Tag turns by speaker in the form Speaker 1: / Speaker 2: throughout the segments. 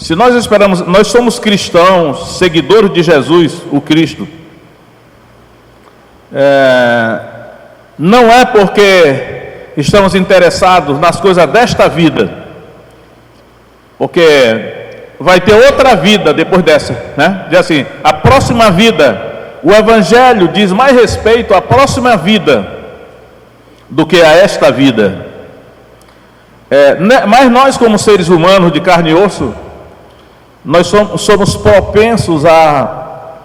Speaker 1: Se nós esperamos, nós somos cristãos, seguidores de Jesus, o Cristo, não é porque estamos interessados nas coisas desta vida, porque vai ter outra vida depois dessa, né? Diz assim, a próxima vida. O Evangelho diz mais respeito à próxima vida do que a esta vida. Mas nós, como seres humanos de carne e osso, nós somos propensos a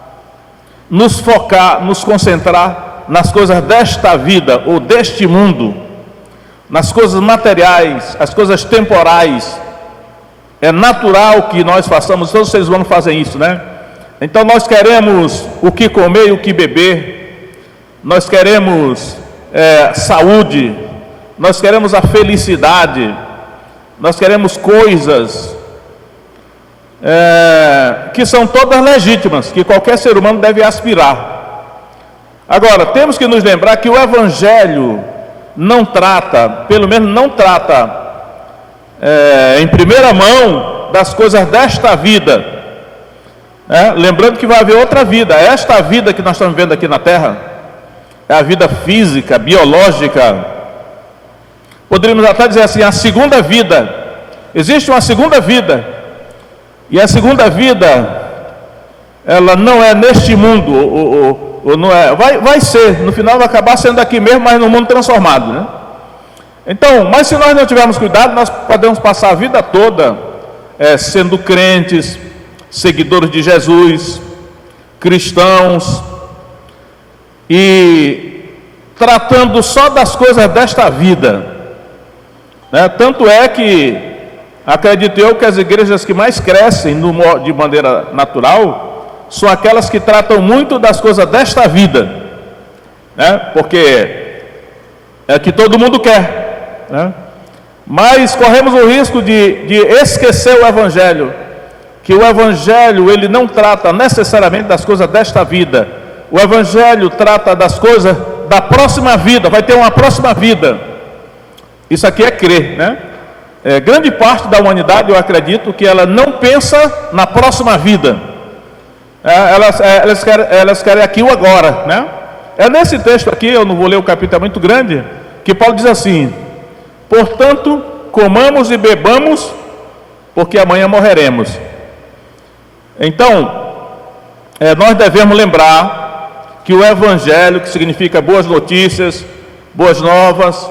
Speaker 1: nos focar, nos concentrar nas coisas desta vida ou deste mundo, nas coisas materiais, as coisas temporais. É natural que nós façamos, todos os seres humanos fazem isso, né? Então nós queremos o que comer e o que beber, nós queremos saúde, nós queremos a felicidade, nós queremos coisas que são todas legítimas, que qualquer ser humano deve aspirar. Agora, temos que nos lembrar que o Evangelho não trata, pelo menos não trata em primeira mão das coisas desta vida, lembrando que vai haver outra vida. Esta vida que nós estamos vendo aqui na Terra é a vida física, biológica, poderíamos até dizer assim, a segunda vida. Existe uma segunda vida, e a segunda vida, ela não é neste mundo, ou não é, vai ser, no final vai acabar sendo aqui mesmo, mas no mundo transformado, né? Então, mas se nós não tivermos cuidado, nós podemos passar a vida toda sendo crentes, seguidores de Jesus, cristãos, e tratando só das coisas desta vida, né? Tanto é que, acredito eu, que as igrejas que mais crescem de maneira natural são aquelas que tratam muito das coisas desta vida, né? Porque é que todo mundo quer, né? Mas corremos o risco de esquecer o Evangelho, que o Evangelho ele não trata necessariamente das coisas desta vida. O Evangelho trata das coisas da próxima vida, vai ter uma próxima vida. Isso aqui é crer, né? Grande parte da humanidade, eu acredito, que ela não pensa na próxima vida. Elas querem aqui o agora, né? É nesse texto aqui, eu não vou ler o capítulo, é muito grande, que Paulo diz assim: portanto, comamos e bebamos, porque amanhã morreremos. Então, nós devemos lembrar que o Evangelho, que significa boas notícias, boas novas,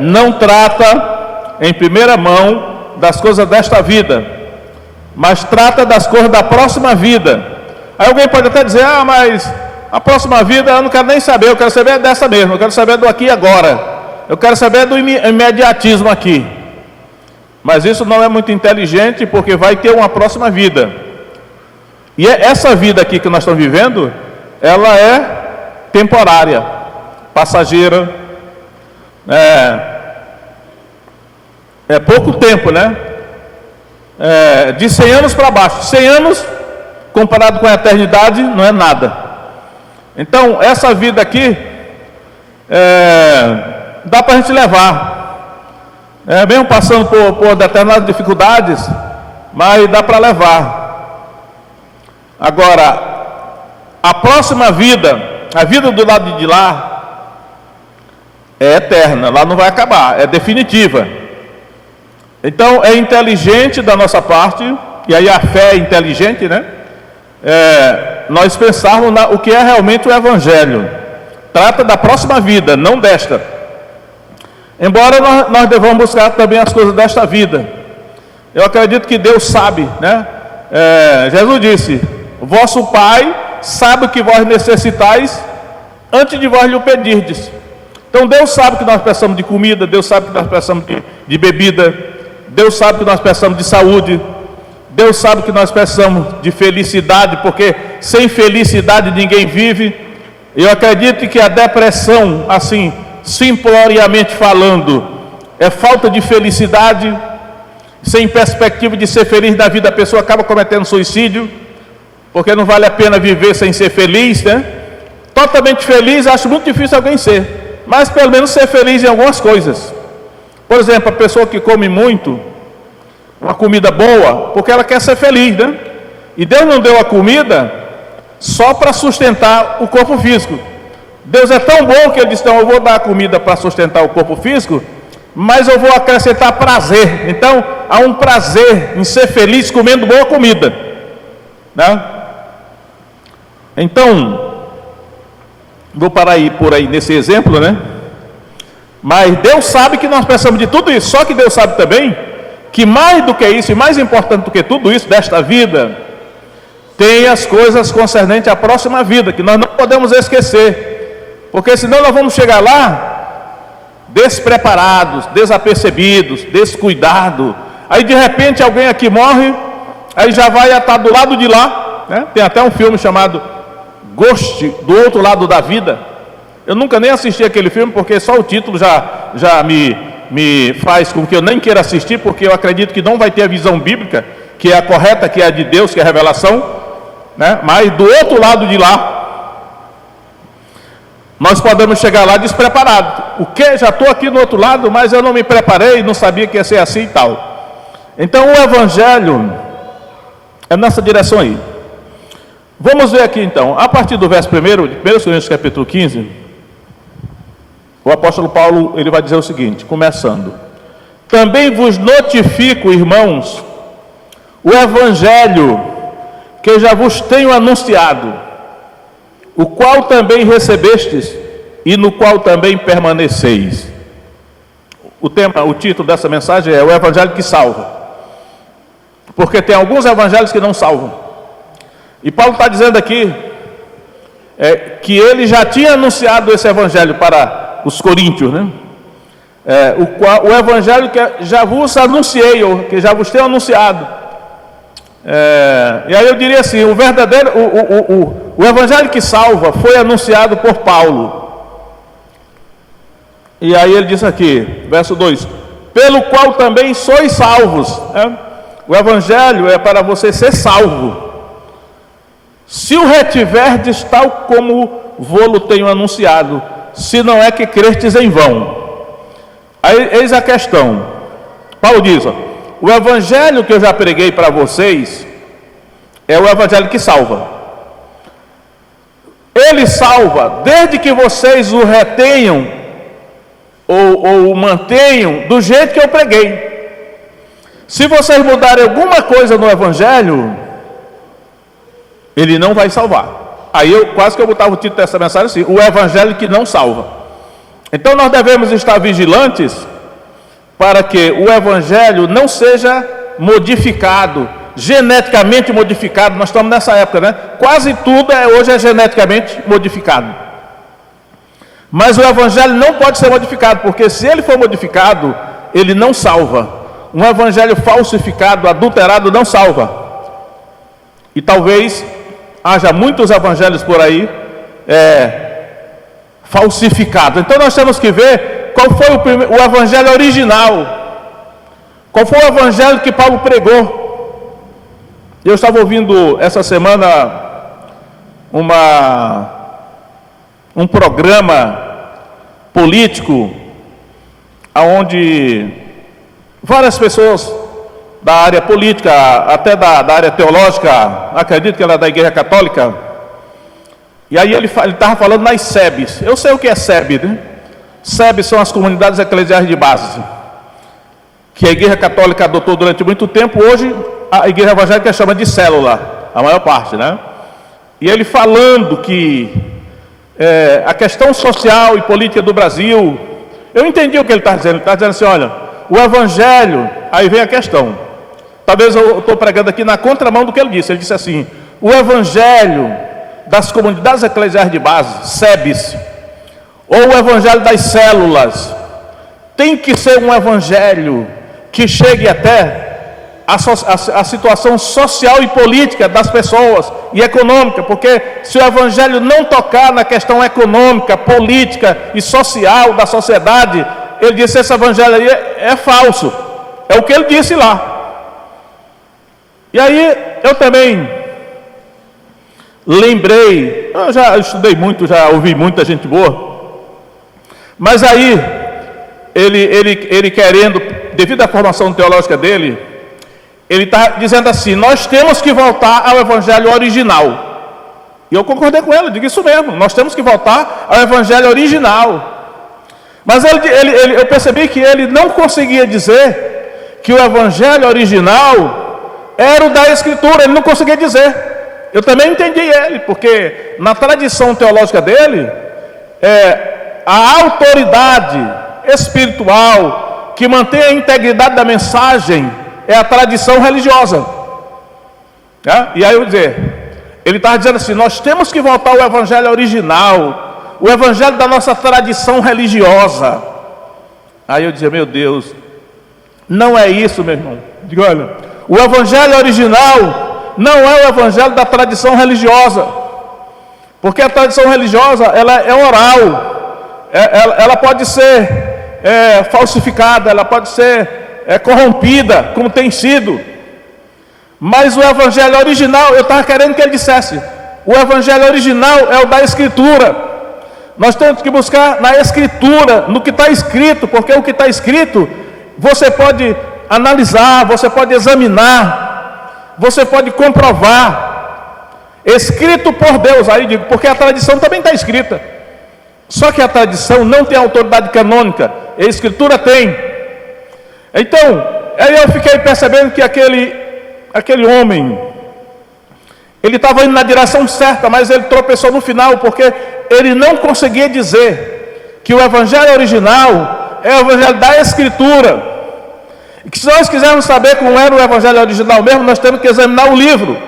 Speaker 1: não trata em primeira mão das coisas desta vida, mas trata das coisas da próxima vida. Aí alguém pode até dizer: mas a próxima vida eu não quero nem saber, eu quero saber dessa mesmo, eu quero saber do aqui e agora, eu quero saber do imediatismo aqui. Mas isso não é muito inteligente, porque vai ter uma próxima vida. E essa vida aqui que nós estamos vivendo, ela é temporária, passageira, é pouco tempo, né? De 100 anos para baixo. 100 anos, comparado com a eternidade, não é nada. Então, essa vida aqui, dá para a gente levar. Mesmo passando por determinadas dificuldades, mas dá para levar. Agora, a próxima vida, a vida do lado de lá, é eterna, lá não vai acabar, é definitiva. Então é inteligente da nossa parte, e aí a fé é inteligente, né? Nós pensarmos o que é realmente o Evangelho. Trata da próxima vida, não desta. Embora nós devamos buscar também as coisas desta vida. Eu acredito que Deus sabe, né? Jesus disse: vosso Pai sabe o que vós necessitais antes de vós lhe pedirdes. Então Deus sabe que nós precisamos de comida, Deus sabe que nós precisamos de bebida, Deus sabe que nós precisamos de saúde, Deus sabe que nós precisamos de felicidade, porque sem felicidade ninguém vive. Eu acredito que a depressão, assim, simploriamente falando, é falta de felicidade. Sem perspectiva de ser feliz na vida, a pessoa acaba cometendo suicídio, porque não vale a pena viver sem ser feliz, né? Totalmente feliz, acho muito difícil alguém ser, mas pelo menos ser feliz em algumas coisas. Por exemplo, a pessoa que come muito, uma comida boa, porque ela quer ser feliz, né? E Deus não deu a comida só para sustentar o corpo físico. Deus é tão bom que Ele disse: então eu vou dar a comida para sustentar o corpo físico, mas eu vou acrescentar prazer. Então há um prazer em ser feliz comendo boa comida, né? Então, vou parar aí por aí nesse exemplo, né? Mas Deus sabe que nós precisamos de tudo isso. Só que Deus sabe também que mais do que isso, e mais importante do que tudo isso desta vida, tem as coisas concernentes à próxima vida, que nós não podemos esquecer, porque senão nós vamos chegar lá despreparados, desapercebidos, descuidados. Aí de repente alguém aqui morre, aí já vai estar do lado de lá, né? Tem até um filme chamado Ghost, do outro lado da vida. Eu nunca nem assisti aquele filme, porque só o título já me faz com que eu nem queira assistir, porque eu acredito que não vai ter a visão bíblica, que é a correta, que é a de Deus, que é a revelação, né? Mas do outro lado de lá, nós podemos chegar lá despreparados. O que? Já estou aqui no outro lado, mas eu não me preparei, não sabia que ia ser assim e tal. Então o Evangelho é nessa direção aí. Vamos ver aqui então, a partir do verso 1 de 1 Coríntios capítulo 15, o apóstolo Paulo ele vai dizer o seguinte, começando: também vos notifico, irmãos, o Evangelho que eu já vos tenho anunciado, o qual também recebestes e no qual também permaneceis. O título dessa mensagem é o Evangelho que salva, porque tem alguns evangelhos que não salvam. E Paulo está dizendo aqui que ele já tinha anunciado esse evangelho para os coríntios, né? O evangelho que já vos anunciei, ou que já vos tenho anunciado. E aí eu diria assim, o verdadeiro, o evangelho que salva foi anunciado por Paulo. E aí ele diz aqui, verso 2: pelo qual também sois salvos, né? O evangelho é para você ser salvo, se o retiverdes tal como vô-lo tenho anunciado, se não é que crestes em vão. Aí, eis a questão. Paulo diz: o evangelho que eu já preguei para vocês é o evangelho que salva. Ele salva desde que vocês o retenham ou o mantenham do jeito que eu preguei. Se vocês mudarem alguma coisa no evangelho, ele não vai salvar. Aí eu quase que eu botava o título dessa mensagem assim: o evangelho que não salva. Então nós devemos estar vigilantes para que o evangelho não seja modificado, geneticamente modificado. Nós estamos nessa época, né? Quase tudo hoje é geneticamente modificado. Mas o evangelho não pode ser modificado, porque se ele for modificado, ele não salva. Um evangelho falsificado, adulterado, não salva. E talvez haja muitos evangelhos por aí falsificados. Então nós temos que ver qual foi o evangelho original. Qual foi o evangelho que Paulo pregou. Eu estava ouvindo essa semana um programa político onde várias pessoas da área política, até da área teológica, acredito que ela é da Igreja Católica, e aí ele estava falando nas SEBs. Eu sei o que é SEB, né? SEB são as comunidades eclesiais de base, que a Igreja Católica adotou durante muito tempo. Hoje a Igreja Evangélica chama de célula, a maior parte, né? E ele falando que a questão social e política do Brasil, eu entendi o que ele está dizendo. Ele está dizendo assim: olha, o Evangelho, aí vem a questão, talvez eu estou pregando aqui na contramão do que ele disse. Ele disse assim: o Evangelho das comunidades eclesiais de base, SEBs, ou o Evangelho das células, tem que ser um Evangelho que chegue até a situação social e política das pessoas e econômica, porque se o Evangelho não tocar na questão econômica, política e social da sociedade, ele disse: esse Evangelho aí é falso. É o que ele disse lá. E aí eu também lembrei, eu já estudei muito, já ouvi muita gente boa, mas aí ele querendo, devido à formação teológica dele, ele está dizendo assim: nós temos que voltar ao evangelho original. E eu concordei com ele, eu digo isso mesmo, nós temos que voltar ao evangelho original. Mas eu percebi que ele não conseguia dizer que o evangelho original era o da Escritura, ele não conseguia dizer. Eu também entendi ele, porque na tradição teológica dele, a autoridade espiritual que mantém a integridade da mensagem é a tradição religiosa. E aí eu dizer, ele estava dizendo assim: nós temos que voltar ao evangelho original, o evangelho da nossa tradição religiosa. Aí eu dizia: meu Deus, não é isso, meu irmão. Digo: olha, o evangelho original não é o evangelho da tradição religiosa, porque a tradição religiosa, ela é oral, ela pode ser falsificada, ela pode ser corrompida, como tem sido. Mas o evangelho original, eu estava querendo que ele dissesse: o evangelho original é o da Escritura. Nós temos que buscar na Escritura, no que está escrito, porque o que está escrito você pode analisar, você pode examinar, você pode comprovar. Escrito por Deus, aí digo, porque a tradição também está escrita. Só que a tradição não tem autoridade canônica, a Escritura tem. Então, aí eu fiquei percebendo que aquele homem, ele estava indo na direção certa, mas ele tropeçou no final, porque ele não conseguia dizer que o evangelho original é o evangelho da Escritura. E que se nós quisermos saber como era o evangelho original mesmo, nós temos que examinar o livro,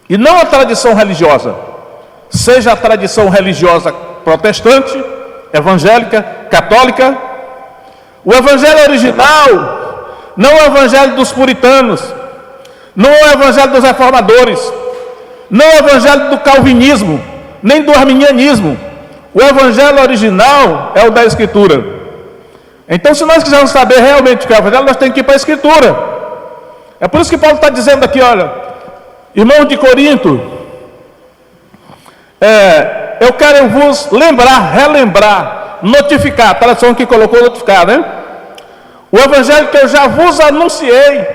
Speaker 1: e não a tradição religiosa, seja a tradição religiosa protestante, evangélica, católica. O evangelho original não é o evangelho dos puritanos, não é o evangelho dos reformadores, não é o evangelho do calvinismo, nem do arminianismo. O evangelho original é o da Escritura. Então, se nós quisermos saber realmente o que é o evangelho, nós temos que ir para a Escritura. É por isso que Paulo está dizendo aqui: olha, irmãos de Corinto, eu quero vos relembrar, notificar, a tradução que colocou notificar, né? O evangelho que eu já vos anunciei,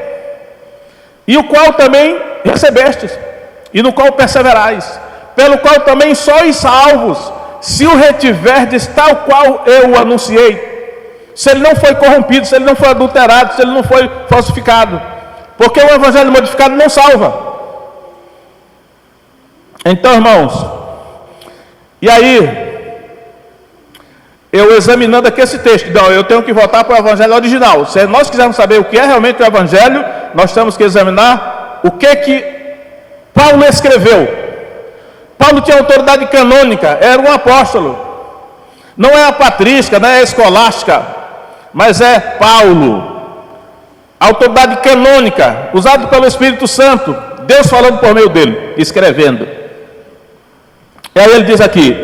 Speaker 1: e o qual também recebestes, e no qual perseverais, pelo qual também sois salvos, se o retiverdes tal qual eu o anunciei. Se ele não foi corrompido, se ele não foi adulterado, se ele não foi falsificado, porque o evangelho modificado não salva. Então, irmãos, e aí, eu examinando aqui esse texto, não, eu tenho que voltar para o evangelho original. Se nós quisermos saber o que é realmente o evangelho, nós temos que examinar o que Paulo escreveu. Paulo tinha autoridade canônica, era um apóstolo, não é a patrística, não é a escolástica, mas é Paulo, autoridade canônica, usado pelo Espírito Santo, Deus falando por meio dele, escrevendo. E aí ele diz aqui,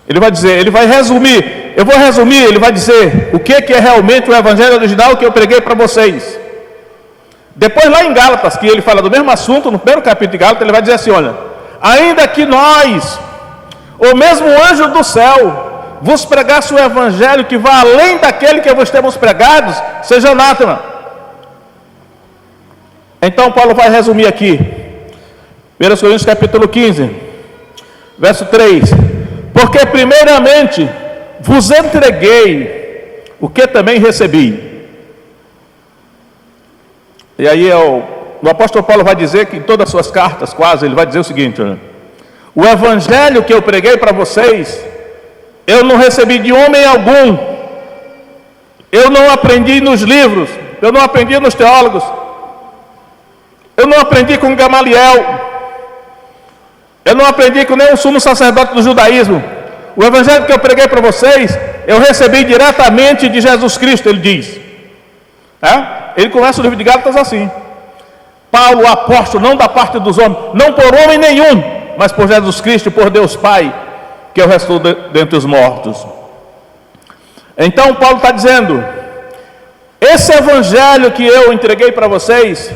Speaker 1: ele vai dizer, ele vai resumir, eu vou resumir, ele vai dizer o que é realmente o evangelho original que eu preguei para vocês. Depois lá em Gálatas, que ele fala do mesmo assunto, no primeiro capítulo de Gálatas, ele vai dizer assim: olha, ainda que nós, ou mesmo o anjo do céu, vos pregasse o evangelho que vai além daquele que vos temos pregados, seja anátema. Então Paulo vai resumir aqui, 1 Coríntios capítulo 15, verso 3: porque primeiramente vos entreguei o que também recebi. E aí o apóstolo Paulo vai dizer que em todas as suas cartas, quase, ele vai dizer o seguinte: olha, o evangelho que eu preguei para vocês, eu não recebi de homem algum, eu não aprendi nos livros, eu não aprendi nos teólogos, eu não aprendi com Gamaliel, eu não aprendi com nenhum sumo sacerdote do judaísmo. O evangelho que eu preguei para vocês, eu recebi diretamente de Jesus Cristo, ele diz. Ele começa o livro de Gálatas assim: Paulo, apóstolo, não da parte dos homens, não por homem nenhum, mas por Jesus Cristo e por Deus Pai, que eu restou dentre os mortos. Então Paulo está dizendo, esse evangelho que eu entreguei para vocês,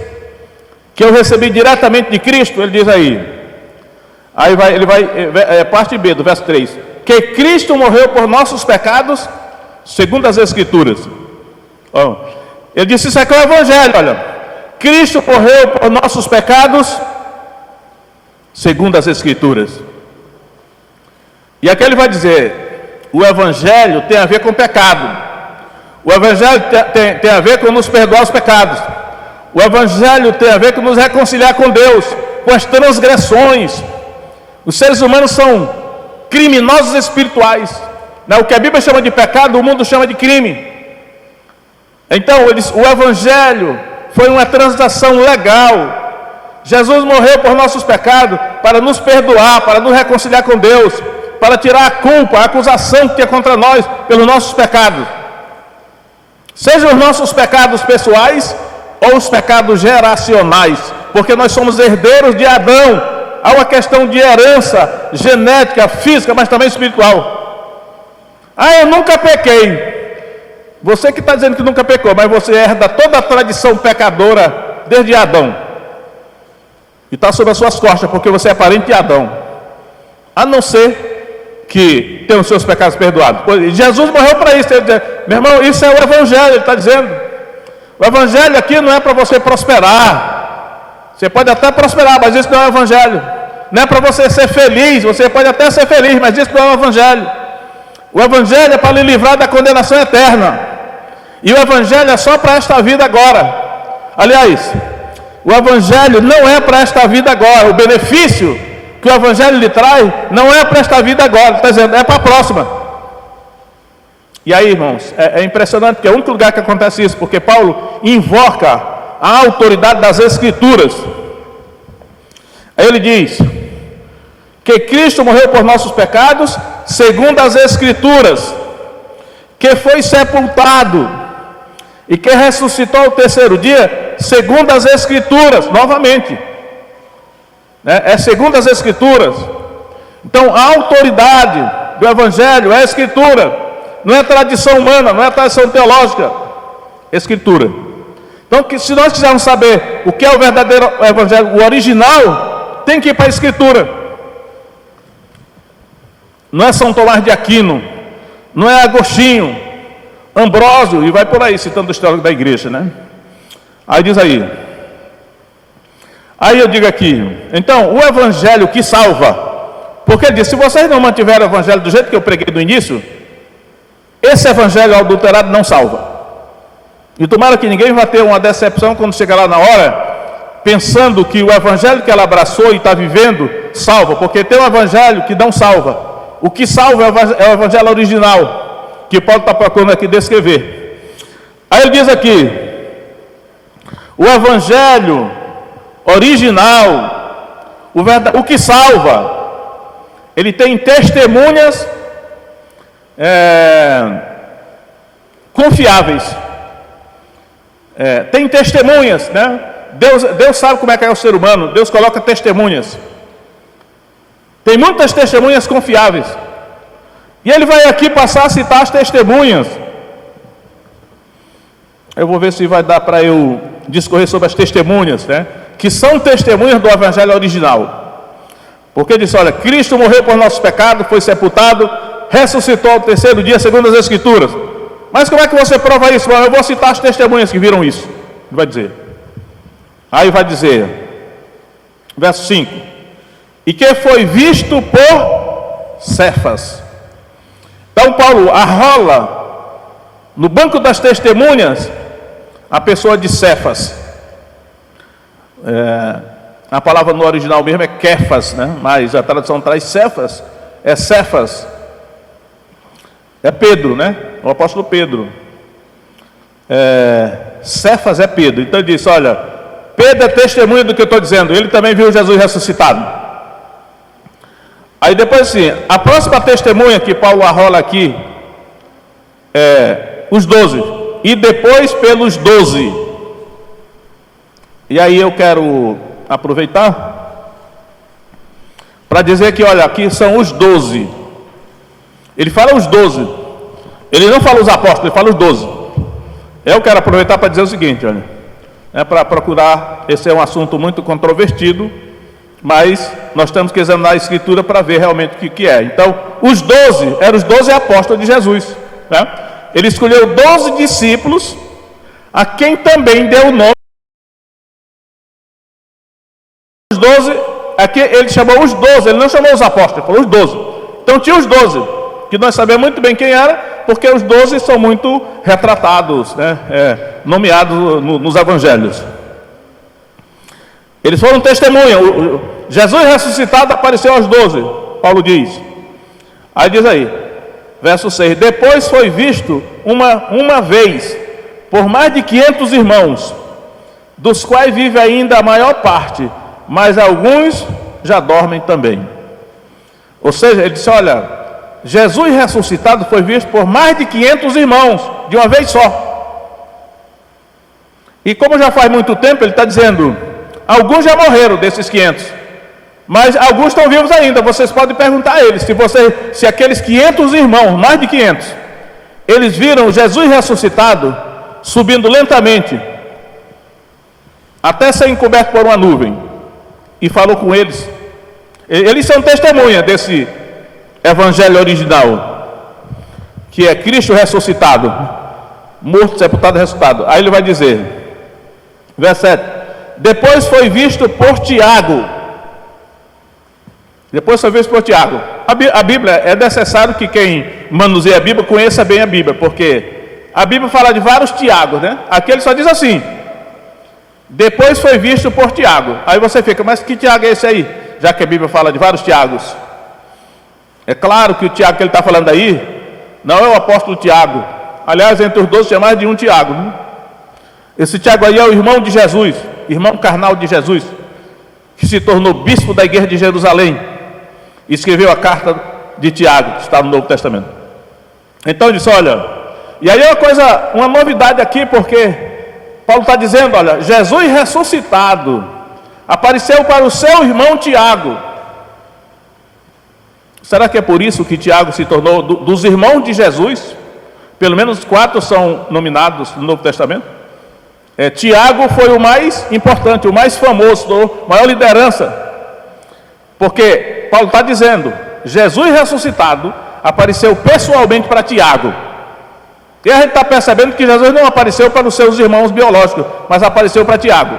Speaker 1: que eu recebi diretamente de Cristo, ele diz aí parte B do verso 3, que Cristo morreu por nossos pecados, segundo as Escrituras, Ele disse: isso aqui é o Evangelho, olha. Cristo morreu por nossos pecados, segundo as Escrituras. E aqui ele vai dizer: o Evangelho tem a ver com pecado. O Evangelho tem a ver com nos perdoar os pecados. O Evangelho tem a ver com nos reconciliar com Deus, com as transgressões. Os seres humanos são criminosos espirituais. O que a Bíblia chama de pecado, o mundo chama de crime. Então, o Evangelho foi uma transação legal. Jesus morreu por nossos pecados, para nos perdoar, para nos reconciliar com Deus, para tirar a culpa, a acusação que tinha contra nós pelos nossos pecados. Sejam os nossos pecados pessoais ou os pecados geracionais, porque nós somos herdeiros de Adão. Há uma questão de herança genética, física, mas também espiritual. Eu nunca pequei. Você que está dizendo que nunca pecou, mas você herda toda a tradição pecadora desde Adão. E está sobre as suas costas, porque você é parente de Adão. A não ser que tenha os seus pecados perdoados. Jesus morreu para isso. Ele diz: meu irmão, isso é o Evangelho, ele está dizendo. O Evangelho aqui não é para você prosperar. Você pode até prosperar, mas isso não é o Evangelho. Não é para você ser feliz. Você pode até ser feliz, mas isso não é o Evangelho. O Evangelho é para lhe livrar da condenação eterna. E o Evangelho é só para esta vida agora. Aliás, o Evangelho não é para esta vida agora. O benefício que o Evangelho lhe traz não é para esta vida agora. Está dizendo, é para a próxima. E aí, irmãos, é impressionante, porque é o único lugar que acontece isso, porque Paulo invoca a autoridade das Escrituras. Aí ele diz que Cristo morreu por nossos pecados, segundo as Escrituras, que foi sepultado e que ressuscitou ao terceiro dia, segundo as Escrituras. Novamente, é segundo as Escrituras. Então, a autoridade do Evangelho é a Escritura, não é tradição humana, não é tradição teológica, Escritura. Então, se nós quisermos saber o que é o verdadeiro Evangelho, o original, tem que ir para a Escritura. Não é São Tomás de Aquino, não é Agostinho, Ambrósio, e vai por aí, citando o histórico da igreja, né? Aí diz aí eu digo aqui, então, o Evangelho que salva, porque ele diz: se vocês não mantiverem o Evangelho do jeito que eu preguei no início, esse Evangelho adulterado não salva. E tomara que ninguém vá ter uma decepção quando chegar lá na hora, pensando que o Evangelho que ela abraçou e está vivendo salva, porque tem um Evangelho que não salva. O que salva é o Evangelho original, que Paulo está procurando aqui descrever. Aí ele diz aqui: o Evangelho original, o que salva, ele tem testemunhas confiáveis. Tem testemunhas, né? Deus sabe como é que é o ser humano. Deus coloca testemunhas. Tem muitas testemunhas confiáveis. E ele vai aqui passar a citar as testemunhas. Eu vou ver se vai dar para eu discorrer sobre as testemunhas, né? Que são testemunhas do Evangelho original. Porque ele diz: olha, Cristo morreu por nossos pecados, foi sepultado, ressuscitou ao terceiro dia, segundo as Escrituras. Mas como é que você prova isso? Bom, eu vou citar as testemunhas que viram isso. Ele vai dizer. Aí vai dizer, verso 5: e que foi visto por Cefas. Então Paulo arrola no banco das testemunhas a pessoa de Cefas. A palavra no original mesmo é Kefas, né? Mas a tradução traz Cefas. É Cefas. É Pedro, né? O apóstolo Pedro. Cefas é Pedro. Então ele disse: olha, Pedro é testemunha do que eu estou dizendo. Ele também viu Jesus ressuscitado. Aí depois assim, a próxima testemunha que Paulo arrola aqui é os 12. E depois pelos 12. E aí eu quero aproveitar para dizer que, olha, aqui são os 12. Ele fala os 12. Ele não fala os apóstolos, ele fala os 12. Eu quero aproveitar para dizer o seguinte, olha, para procurar, esse é um assunto muito controvertido, mas nós temos que examinar a Escritura para ver realmente o que é. Então, os 12 eram os 12 apóstolos de Jesus, né? Ele escolheu 12 discípulos, a quem também deu o nome. Os 12, aqui ele chamou os 12, ele não chamou os apóstolos, ele falou os 12. Então tinha os 12, que nós sabemos muito bem quem era, porque os 12 são muito retratados, né, nomeados nos evangelhos. Eles foram testemunha. Jesus ressuscitado apareceu aos 12, Paulo diz. Aí diz aí, verso 6: depois foi visto uma vez por mais de 500 irmãos, dos quais vive ainda a maior parte, mas alguns já dormem também. Ou seja, ele disse: olha, Jesus ressuscitado foi visto por mais de 500 irmãos, de uma vez só. E como já faz muito tempo, ele está dizendo, alguns já morreram desses 500, mas alguns estão vivos ainda. Vocês podem perguntar a eles, se aqueles 500 irmãos, mais de 500, eles viram Jesus ressuscitado, subindo lentamente, até ser encoberto por uma nuvem, e falou com eles. Eles são testemunha desse evangelho original, que é Cristo ressuscitado, morto, sepultado e ressuscitado. Aí ele vai dizer, verso 7: depois foi visto por Tiago. Depois foi visto por Tiago. A Bíblia, é necessário que quem manuseia a Bíblia conheça bem a Bíblia, porque a Bíblia fala de vários Tiagos, né? Aqui ele só diz assim: depois foi visto por Tiago. Aí você fica, mas que Tiago é esse aí? Já que a Bíblia fala de vários Tiagos. É claro que o Tiago que ele está falando aí não é o apóstolo Tiago. Aliás, entre os 12 tinha mais de um Tiago, né? Esse Tiago aí é o irmão de Jesus, irmão carnal de Jesus, que se tornou bispo da igreja de Jerusalém, e escreveu a carta de Tiago, que está no Novo Testamento. Então ele disse, olha, e aí é uma novidade aqui, porque Paulo está dizendo, olha, Jesus ressuscitado apareceu para o seu irmão Tiago. Será que é por isso que Tiago se tornou, dos irmãos de Jesus, pelo menos 4 são nominados no Novo Testamento? Tiago foi o mais importante, o mais famoso, a maior liderança, porque Paulo está dizendo, Jesus ressuscitado apareceu pessoalmente para Tiago. E a gente está percebendo que Jesus não apareceu para os seus irmãos biológicos, mas apareceu para Tiago.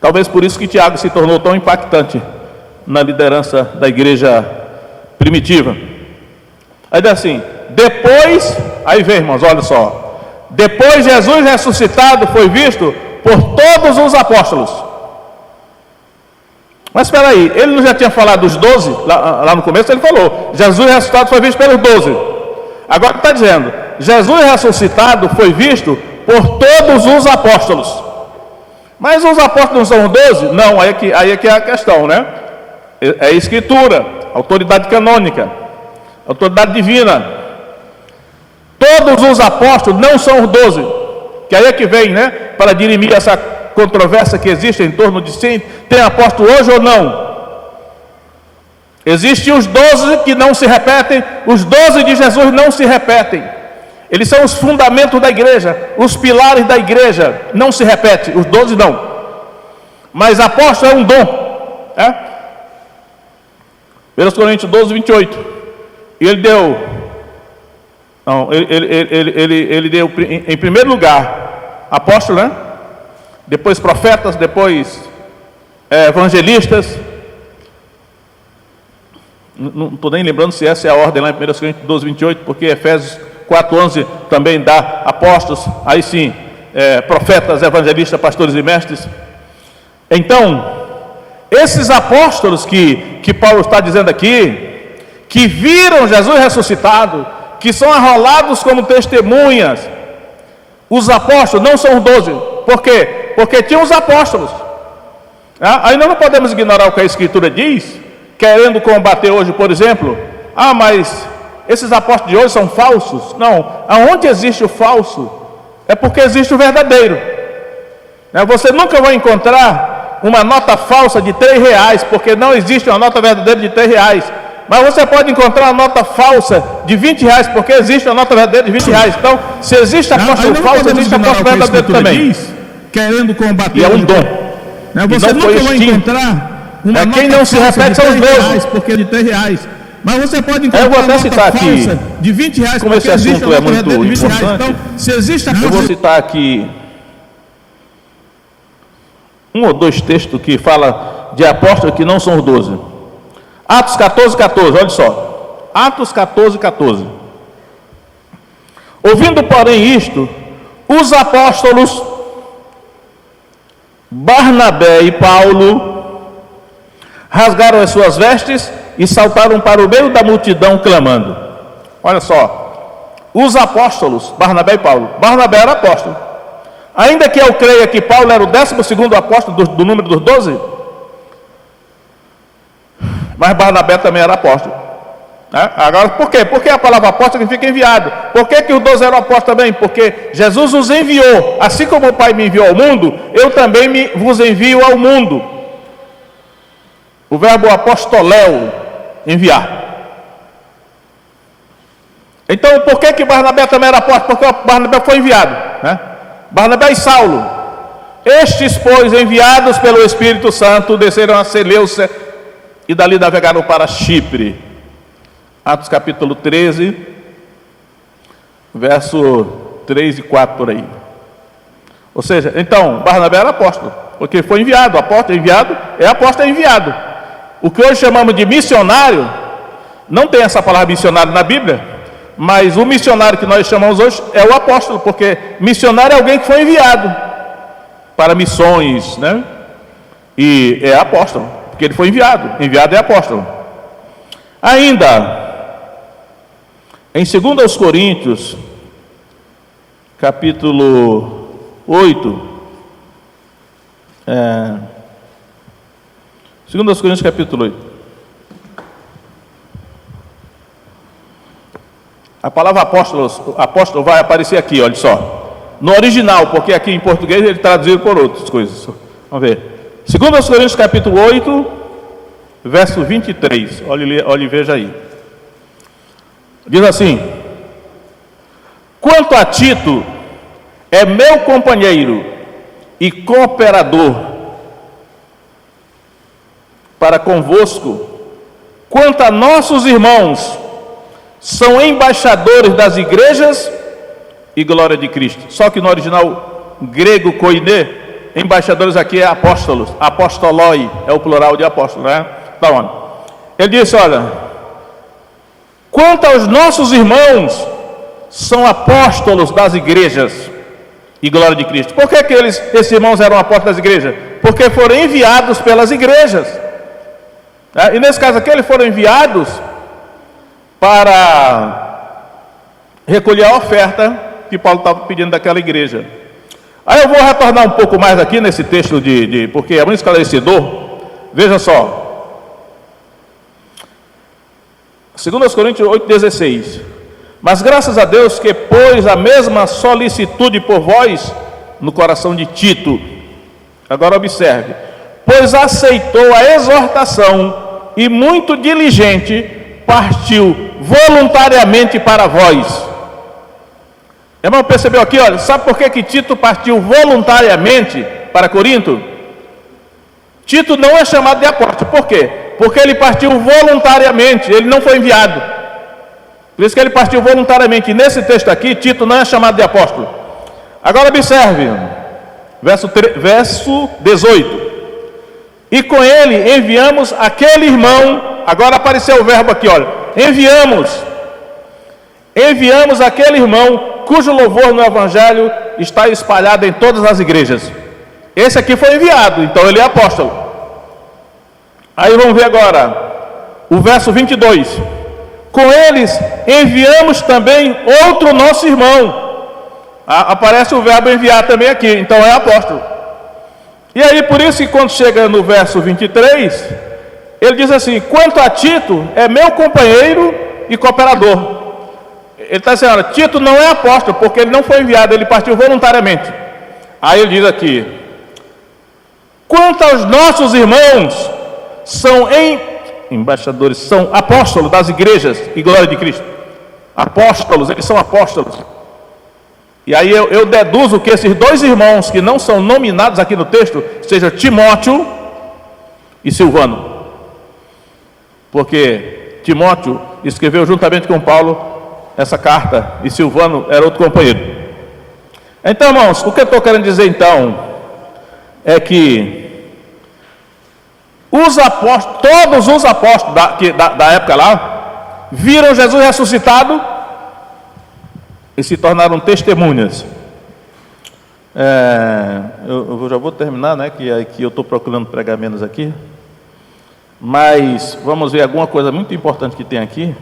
Speaker 1: Talvez por isso que Tiago se tornou tão impactante na liderança da igreja primitiva. Aí diz assim, depois, aí vem, irmãos, olha só, depois Jesus ressuscitado foi visto por todos os apóstolos. Mas espera aí, ele não já tinha falado dos 12? Lá no começo ele falou, Jesus ressuscitado foi visto pelos 12. Agora está dizendo, Jesus ressuscitado foi visto por todos os apóstolos. Mas os apóstolos não são 12? Não, aí é que é a questão, né? É a escritura, autoridade canônica, autoridade divina. Todos os apóstolos não são os 12, que aí é que vem, né? Para dirimir essa controvérsia que existe em torno de se tem apóstolo hoje ou não. Existem os 12 que não se repetem, os 12 de Jesus não se repetem. Eles são os fundamentos da igreja, os pilares da igreja, não se repete, os 12 não. Mas apóstolo é um dom, 1 Coríntios 12, 28. E ele deu, ele deu em primeiro lugar apóstolo, né? Depois profetas, depois evangelistas. Não estou nem lembrando se essa é a ordem lá em 1 Coríntios 12, 28, porque Efésios 4:11 também dá apóstolos, aí sim, profetas, evangelistas, pastores e mestres. Então, esses apóstolos que Paulo está dizendo aqui, que viram Jesus ressuscitado, que são arrolados como testemunhas, os apóstolos não são os 12. Por quê? Porque tinham os apóstolos. Aí nós não podemos ignorar o que a Escritura diz, querendo combater hoje, por exemplo, mas esses apóstolos de hoje são falsos. Não, aonde existe o falso, é porque existe o verdadeiro. Você nunca vai encontrar uma nota falsa de R$3, porque não existe uma nota verdadeira de R$3. Mas você pode encontrar uma nota falsa de R$20, porque existe uma nota verdadeira de R$20. Então, se existe apóstolo falso, existe apóstolo verdadeiro também.
Speaker 2: Querendo combater.
Speaker 1: E é um dom.
Speaker 2: Você nunca vai encontrar uma nota
Speaker 1: quem não se repete são os 12.
Speaker 2: Porque de R$3. Mas você pode
Speaker 1: eu vou até citar aqui,
Speaker 2: de R$20,
Speaker 1: como esse assunto é muito importante,
Speaker 2: então, se existe a
Speaker 1: eu vou citar aqui um ou dois textos que fala de apóstolos que não são os 12. Atos 14, 14, olha só. Atos 14, 14. Ouvindo, porém, isto, os apóstolos Barnabé e Paulo rasgaram as suas vestes e saltaram para o meio da multidão clamando. Olha só, os apóstolos Barnabé e Paulo. Barnabé era apóstolo, ainda que eu creia que Paulo era o 12º apóstolo do número dos 12, mas Barnabé também era apóstolo. Agora, por quê? Porque a palavra apóstolo significa enviado. Por que os 12 eram apóstolos também? Porque Jesus os enviou. Assim como o Pai me enviou ao mundo, eu também vos envio ao mundo. O verbo apostoléu, enviar. Então, por que Barnabé também era apóstolo? Porque Barnabé foi enviado, né? Barnabé e Saulo, estes, pois, enviados pelo Espírito Santo, desceram a Seleucia e dali navegaram para Chipre. Atos capítulo 13, verso 3 e 4 por aí. Ou seja, então, Barnabé era apóstolo, porque foi enviado. Apóstolo enviado é apóstolo enviado. O que hoje chamamos de missionário, não tem essa palavra missionário na Bíblia, mas o missionário que nós chamamos hoje é o apóstolo, porque missionário é alguém que foi enviado para missões, né? E é apóstolo, porque ele foi enviado. Enviado é apóstolo. Ainda em 2 Coríntios, capítulo 8, 2 Coríntios, capítulo 8. A palavra apóstolo vai aparecer aqui, olha só. No original, porque aqui em português ele traduziu por outras coisas. Vamos ver. 2 Coríntios, capítulo 8, verso 23. Olha e veja aí. Diz assim: quanto a Tito, é meu companheiro e cooperador para convosco. Quanto a nossos irmãos, são embaixadores das igrejas e glória de Cristo. Só que no original grego koine, embaixadores aqui é apóstolos. Apostoloi é o plural de apóstolo, né? Então, ele disse, olha, quanto aos nossos irmãos, são apóstolos das igrejas e glória de Cristo. Por que esses irmãos eram apóstolos das igrejas? Porque foram enviados pelas igrejas. E nesse caso aqui, eles foram enviados para recolher a oferta que Paulo estava pedindo daquela igreja. Aí eu vou retornar um pouco mais aqui nesse texto, porque é muito esclarecedor. Veja só. 2 Coríntios 8,16. Mas graças a Deus que pôs a mesma solicitude por vós no coração de Tito. Agora observe. Pois aceitou a exortação e muito diligente partiu voluntariamente para vós. Irmão, percebeu aqui, olha, sabe por que Tito partiu voluntariamente para Corinto? Tito não é chamado de apóstolo, por quê? Porque ele partiu voluntariamente, ele não foi enviado. Por isso que ele partiu voluntariamente. E nesse texto aqui, Tito não é chamado de apóstolo. Agora observe, verso 18. E com ele enviamos aquele irmão, agora apareceu o verbo aqui, olha. Enviamos aquele irmão cujo louvor no evangelho está espalhado em todas as igrejas. Esse aqui foi enviado, então ele é apóstolo. Aí vamos ver agora o verso 22. Com eles enviamos também outro nosso irmão. Aparece o verbo enviar também aqui, então é apóstolo. E aí por isso que quando chega no verso 23, ele diz assim: quanto a Tito, é meu companheiro e cooperador. Ele está dizendo, olha, Tito não é apóstolo, porque ele não foi enviado, ele partiu voluntariamente. Aí ele diz aqui: quanto aos nossos irmãos, são embaixadores, são apóstolos das igrejas e glória de Cristo. Apóstolos, eles são apóstolos. E aí eu deduzo que esses dois irmãos que não são nominados aqui no texto, seja Timóteo e Silvano. Porque Timóteo escreveu juntamente com Paulo essa carta, e Silvano era outro companheiro. Então, irmãos, o que eu estou querendo dizer então é que os apóstolos, todos os apóstolos da época lá, viram Jesus ressuscitado e se tornaram testemunhas. Eu já vou terminar, né? Que eu estou procurando pregar menos aqui. Mas vamos ver alguma coisa muito importante que tem aqui.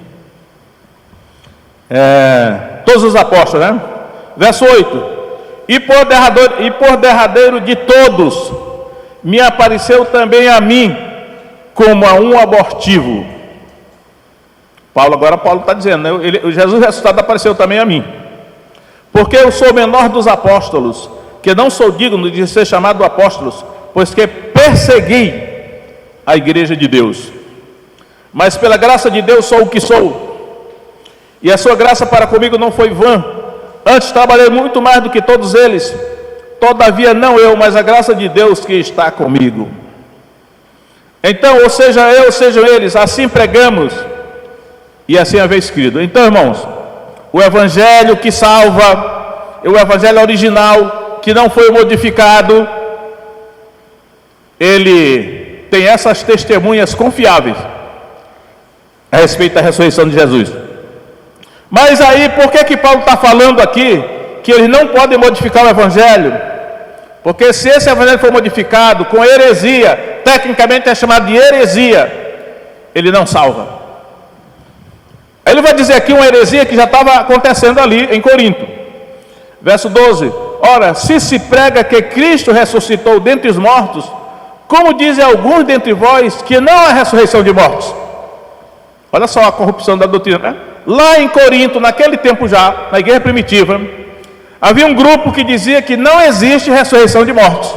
Speaker 1: Todos os apóstolos, né? Verso 8: E por derradeiro de todos, me apareceu também a mim, como a um abortivo. Paulo está dizendo, né? Jesus ressuscitado apareceu também a mim. Porque eu sou o menor dos apóstolos, que não sou digno de ser chamado apóstolos, pois que persegui a igreja de Deus. Mas pela graça de Deus sou o que sou, e a sua graça para comigo não foi vã. Antes trabalhei muito mais do que todos eles, todavia não eu, mas a graça de Deus que está comigo. Então, ou seja eu, ou sejam eles, assim pregamos, e assim haver escrito. Então, irmãos, o evangelho que salva, o evangelho original, que não foi modificado, ele tem essas testemunhas confiáveis a respeito da ressurreição de Jesus. Mas aí, por que Paulo está falando aqui que eles não podem modificar o evangelho? Porque se esse evangelho for modificado com heresia, tecnicamente é chamado de heresia, ele não salva. Ele vai dizer aqui uma heresia que já estava acontecendo ali em Corinto. Verso 12: Ora, se prega que Cristo ressuscitou dentre os mortos, como dizem alguns dentre vós que não há ressurreição de mortos. Olha só a corrupção da doutrina, né? Lá em Corinto, naquele tempo já, na igreja primitiva, havia um grupo que dizia que não existe ressurreição de mortos.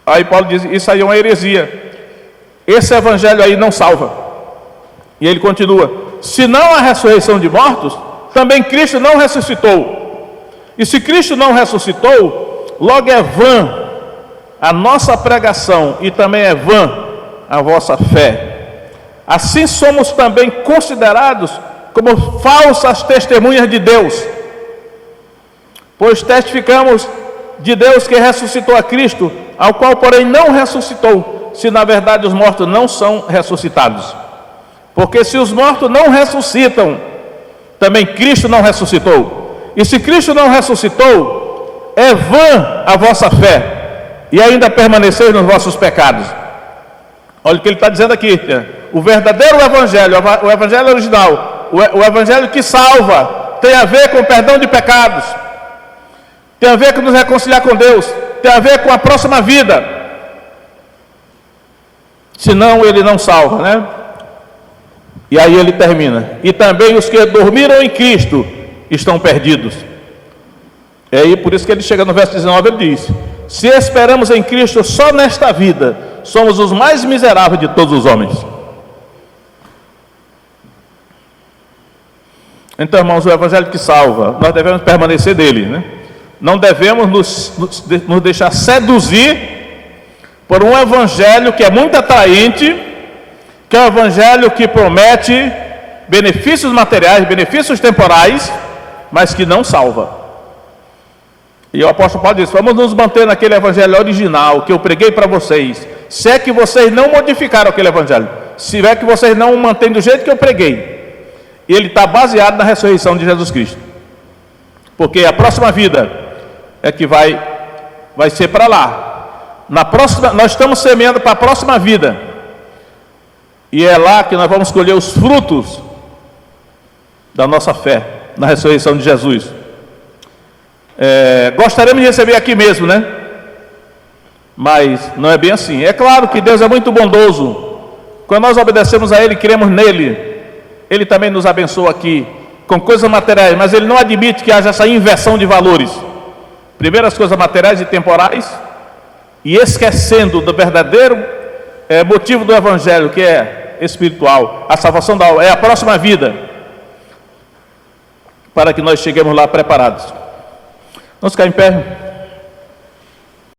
Speaker 1: Aí Paulo diz, isso aí é uma heresia, esse evangelho aí não salva. E ele continua: se não há ressurreição de mortos, também Cristo não ressuscitou. E se Cristo não ressuscitou, logo é vã a nossa pregação, e também é vã a vossa fé. Assim somos também considerados como falsas testemunhas de Deus, pois testificamos de Deus que ressuscitou a Cristo, ao qual porém não ressuscitou, se na verdade os mortos não são ressuscitados. Porque se os mortos não ressuscitam, também Cristo não ressuscitou. E se Cristo não ressuscitou, é vã a vossa fé, e ainda permaneceis nos vossos pecados. Olha o que ele está dizendo aqui: o verdadeiro evangelho, o evangelho original, o evangelho que salva, tem a ver com o perdão de pecados, tem a ver com nos reconciliar com Deus, tem a ver com a próxima vida. Senão ele não salva, né? E aí ele termina: e também os que dormiram em Cristo estão perdidos. E aí por isso que ele chega no verso 19, ele diz: se esperamos em Cristo só nesta vida, somos os mais miseráveis de todos os homens. Então, irmãos, o evangelho que salva, nós devemos permanecer nele, né? Não devemos nos deixar seduzir por um evangelho que é muito atraente, que é um evangelho que promete benefícios materiais, benefícios temporais, mas que não salva. E o apóstolo Paulo diz: vamos nos manter naquele evangelho original que eu preguei para vocês, se é que vocês não modificaram aquele evangelho, se é que vocês não o mantêm do jeito que eu preguei. E ele está baseado na ressurreição de Jesus Cristo, porque a próxima vida é que vai ser para lá. Na próxima, nós estamos semeando para a próxima vida, e é lá que nós vamos colher os frutos da nossa fé na ressurreição de Jesus. Gostaríamos de receber aqui mesmo, né? Mas não é bem assim. É claro que Deus é muito bondoso. Quando nós obedecemos a Ele, cremos nele, Ele também nos abençoa aqui com coisas materiais, mas Ele não admite que haja essa inversão de valores. Primeiro as coisas materiais e temporais, e esquecendo do verdadeiro motivo do evangelho, que é espiritual, a salvação da alma, é a próxima vida, para que nós cheguemos lá preparados. Vamos ficar em pé.